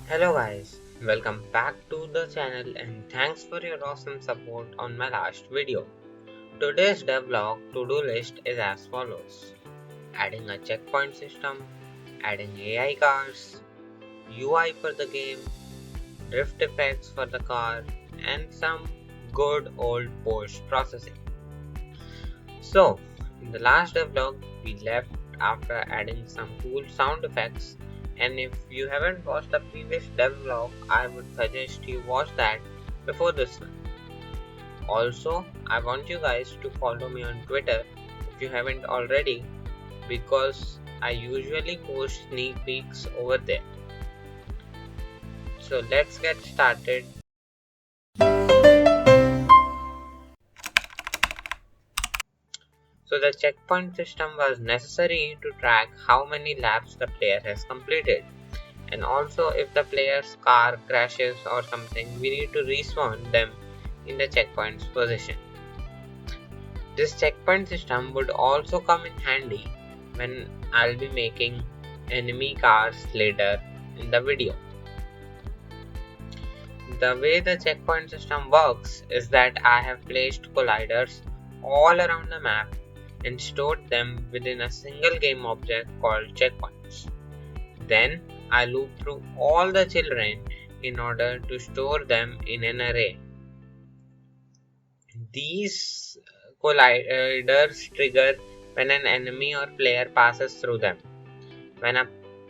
Hello guys, welcome back to the channel and thanks for your awesome support on my last video. Today's devlog to-do list is as follows. Adding a checkpoint system, adding AI cars, UI for the game, drift effects for the car, and some good old post processing. So, in the last devlog, we left after adding some cool sound effects, and if you haven't watched the previous devlog, I would suggest you watch that before this one. Also, I want you guys to follow me on Twitter if you haven't already, because I usually post sneak peeks over there. So let's get started. So the checkpoint system was necessary to track how many laps the player has completed, and also if the player's car crashes or something, we need to respawn them in the checkpoint's position. This checkpoint system would also come in handy when I'll be making enemy cars later in the video. The way the checkpoint system works is that I have placed colliders all around the map and stored them within a single game object called checkpoints. Then I loop through all the children in order to store them in an array. These colliders trigger when an enemy or player passes through them. When a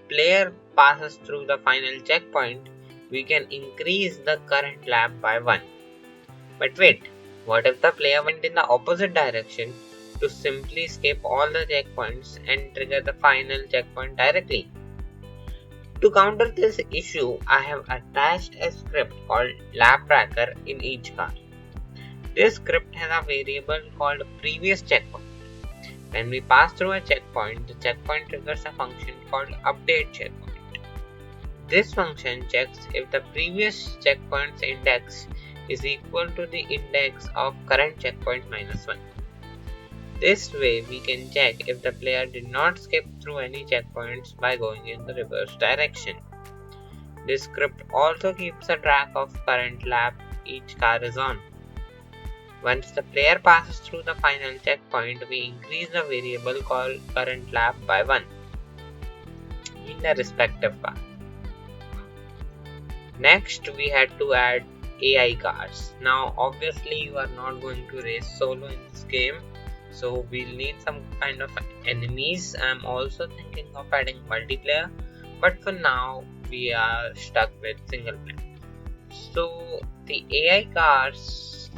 player passes through the final checkpoint, we can increase the current lap by 1. But wait, what if the player went in the opposite direction to simply skip all the checkpoints and trigger the final checkpoint directly? To counter this issue, I have attached a script called lap tracker in each car. This script has a variable called previous checkpoint. When we pass through a checkpoint, the checkpoint triggers a function called update checkpoint. This function checks if the previous checkpoint's index is equal to the index of current checkpoint minus 1. This way we can check if the player did not skip through any checkpoints by going in the reverse direction. This script also keeps a track of current lap each car is on. Once the player passes through the final checkpoint, we increase the variable called current lap by 1 in the respective car. Next, we had to add AI cars. Now, obviously, you are not going to race solo in this game, so we'll need some kind of enemies. I'm also thinking of adding multiplayer, but for now, we are stuck with single player. So, the AI cars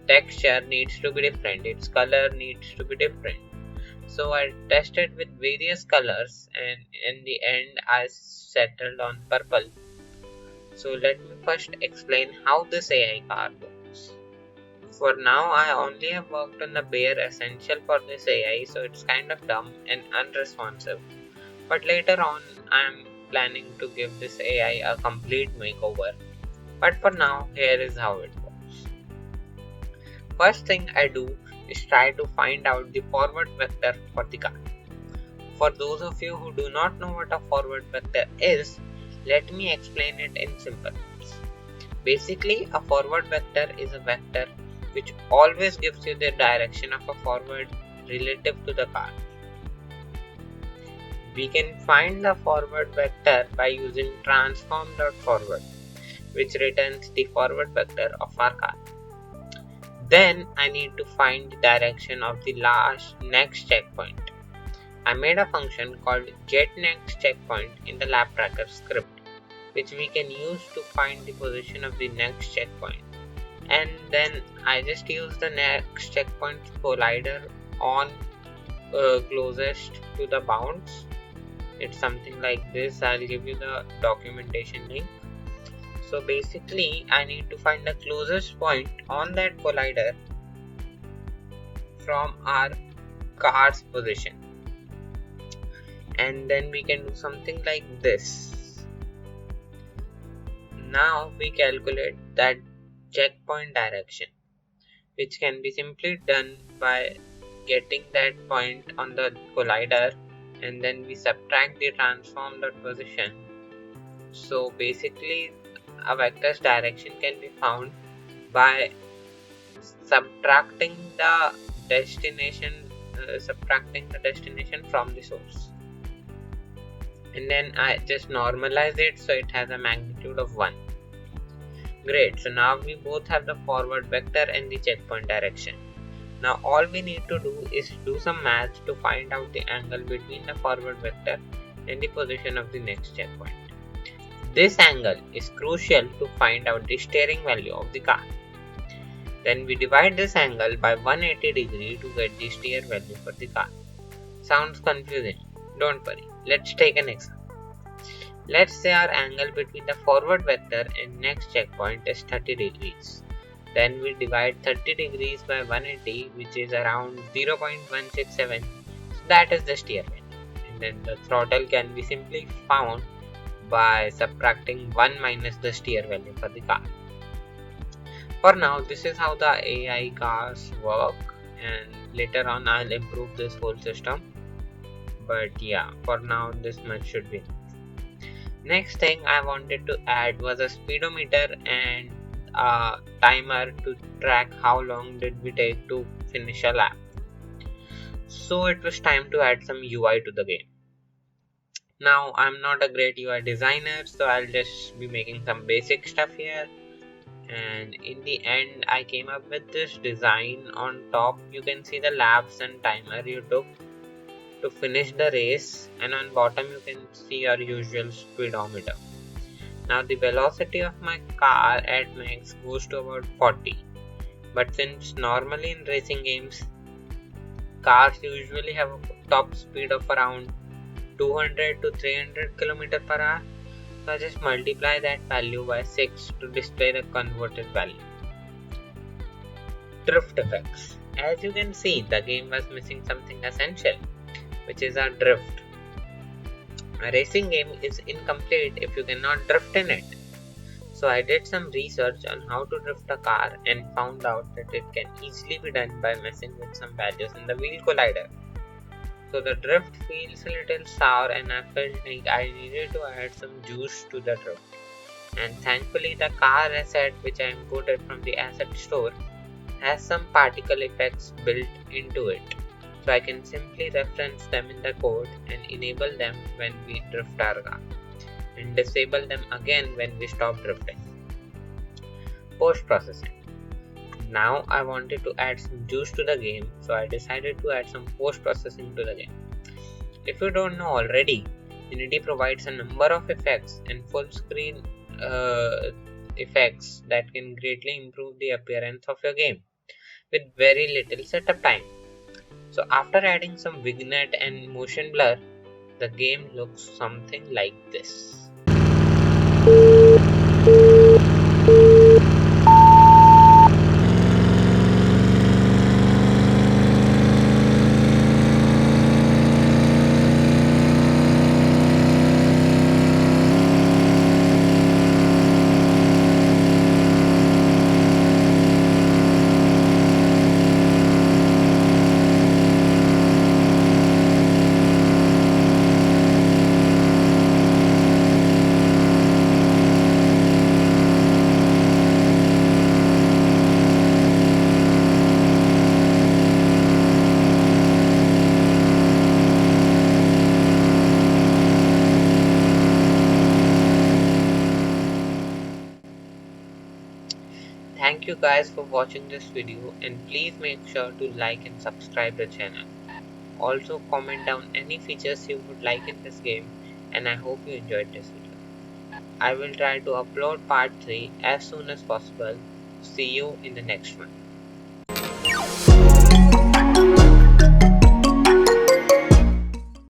texture needs to be different, its color needs to be different. So I tested with various colors, and in the end I settled on purple. So let me first explain how this AI car works. For now I only have worked on the bare essential for this AI, so it's kind of dumb and unresponsive. But later on I am planning to give this AI a complete makeover. But for now, here is how it works. First thing I do is try to find out the forward vector for the car. For those of you who do not know what a forward vector is, let me explain it in simple words. Basically, a forward vector is a vector which always gives you the direction of a forward relative to the car. We can find the forward vector by using transform.forward, which returns the forward vector of our car. Then I need to find the direction of the next checkpoint. I made a function called getNextCheckpoint in the lap tracker script, which we can use to find the position of the next checkpoint. And then I just use the next checkpoint collider on closest to the bounds. It's something like this. I'll give you the documentation link. So basically I need to find the closest point on that collider from our car's position, and then we can do something like this. Now we calculate that checkpoint direction, which can be simply done by getting that point on the collider, and then we subtract the transformed position So basically, a vector's direction can be found by subtracting the destination from the source, and then I just normalize it so it has a magnitude of 1. Great, so now we both have the forward vector and the checkpoint direction. Now all we need to do is do some math to find out the angle between the forward vector and the position of the next checkpoint. This angle is crucial to find out the steering value of the car. Then we divide this angle by 180 degrees to get the steer value for the car. Sounds confusing? Don't worry, let's take an example. Let's say our angle between the forward vector and next checkpoint is 30 degrees. Then we divide 30 degrees by 180, which is around 0.167. So that is the steer value. And then the throttle can be simply found by subtracting 1 minus the steer value for the car. For now, this is how the AI cars work, and later on I'll improve this whole system. But yeah, for now this much should be enough. Next thing I wanted to add was a speedometer and a timer to track how long did we take to finish a lap. So it was time to add some UI to the game. Now I'm not a great UI designer, so I'll just be making some basic stuff here. And in the end I came up with this design. On top you can see the laps and timer you took to finish the race, and on bottom you can see your usual speedometer. Now the velocity of my car at max goes to about 40, but since normally in racing games cars usually have a top speed of around 200 to 300 km per hour, so I just multiply that value by 6 to display the converted value. Drift effects. As you can see, the game was missing something essential, which is our drift. A racing game is incomplete if you cannot drift in it. So I did some research on how to drift a car and found out that it can easily be done by messing with some values in the wheel collider. So the drift feels a little sour, and I felt like I needed to add some juice to the drift. And thankfully the car asset which I imported from the asset store has some particle effects built into it. So I can simply reference them in the code and enable them when we drift our car, and disable them again when we stop drifting. Post-processing. Now I wanted to add some juice to the game, so I decided to add some post-processing to the game. If you don't know already, Unity provides a number of effects and full screen effects that can greatly improve the appearance of your game with very little setup time. So after adding some vignette and motion blur, the game looks something like this. Thank you guys for watching this video, and please make sure to like and subscribe the channel. Also comment down any features you would like in this game, and I hope you enjoyed this video. I will try to upload part 3 as soon as possible. See you in the next one.